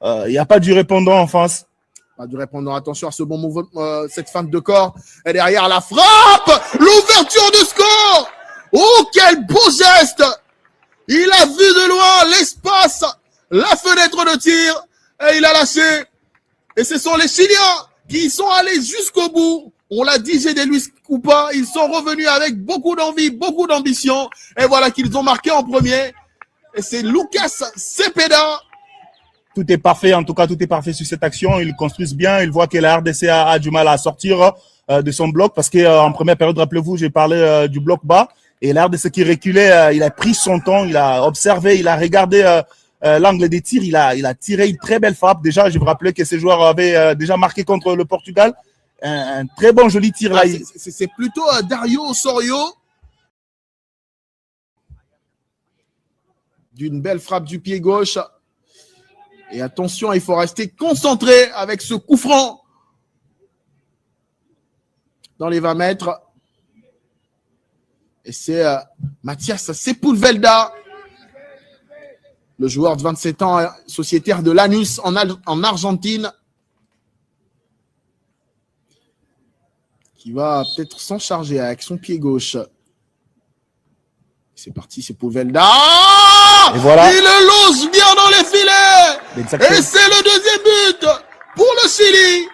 Il n'y a pas du répondant en face. Pas du répondant. Attention à ce bon mouvement, cette feinte de corps. Et derrière la frappe, l'ouverture du score. Oh, quel beau geste. Il a vu de loin l'espace, la fenêtre de tir, et il a lâché. Et ce sont les Chiliens qui sont allés jusqu'au bout. On l'a dit, j'ai des Luis Coupa. Ils sont revenus avec beaucoup d'envie, beaucoup d'ambition. Et voilà qu'ils ont marqué en premier. Et c'est Lucas Cepeda. Tout est parfait, en tout cas, tout est parfait sur cette action. Ils construisent bien. Ils voient que la RDC a du mal à sortir de son bloc parce qu'en première période, rappelez-vous, j'ai parlé du bloc bas. Et la RDC qui reculait, il a pris son temps, il a observé, il a regardé l'angle des tirs. Il a tiré une très belle frappe. Déjà, je vous rappelais que ces joueurs avaient déjà marqué contre le Portugal. Un très bon, joli tir là. C'est plutôt Dario Osorio. D'une belle frappe du pied gauche. Et attention, il faut rester concentré avec ce coup franc. Dans les 20 mètres. Et c'est Mathias Sepulveda, le joueur de 27 ans, sociétaire de Lanús en Argentine, qui va peut-être s'en charger avec son pied gauche. C'est parti, Sepulveda. Et voilà. Il le lance bien dans les filets. Exactement. Et c'est le deuxième but pour le Chili.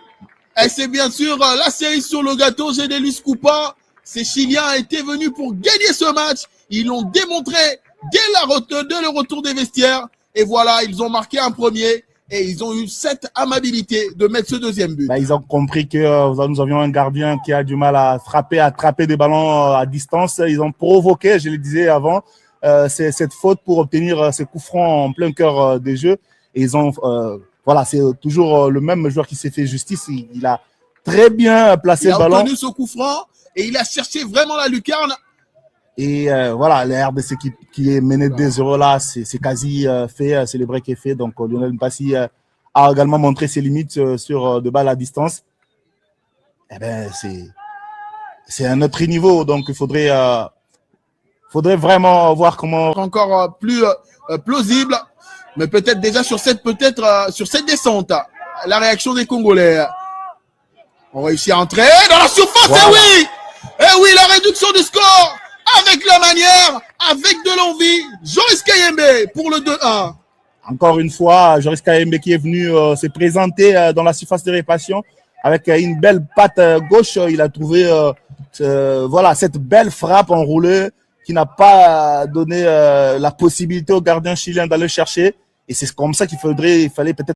Et c'est bien sûr la série sur le gâteau. J'ai des Luis Coupa. Ces Chiliens étaient venus pour gagner ce match. Ils l'ont démontré dès le retour des vestiaires. Et voilà, ils ont marqué un premier. Et ils ont eu cette amabilité de mettre ce deuxième but. Ils ont compris que nous avions un gardien qui a du mal à frapper, à attraper des ballons à distance. Ils ont provoqué, je le disais avant, cette faute pour obtenir ce coup franc en plein cœur des jeux. Et ils ont, voilà, c'est toujours le même joueur qui s'est fait justice. Il a très bien placé le ballon. Il a obtenu ce coup franc. Et il a cherché vraiment la lucarne. Et voilà, la RDC qui est menée 2-0 là, c'est quasi fait, c'est le break est fait. Donc Lionel Mpassi a également montré ses limites sur de balles à distance. Eh ben c'est un autre niveau, donc il faudrait vraiment voir comment encore plus plausible, mais peut-être déjà sur cette descente, la réaction des Congolais. On réussit à entrer dans la surface. Voilà. Et oui, la réduction du score avec la manière, avec de l'envie. Joris Kayembe pour le 2-1. Encore une fois, Joris Kayembe qui est venu se présenter dans la surface de réparation avec une belle patte gauche. Il a trouvé voilà, cette belle frappe enroulée qui n'a pas donné la possibilité au gardien chilien d'aller chercher. Et c'est comme ça il fallait peut-être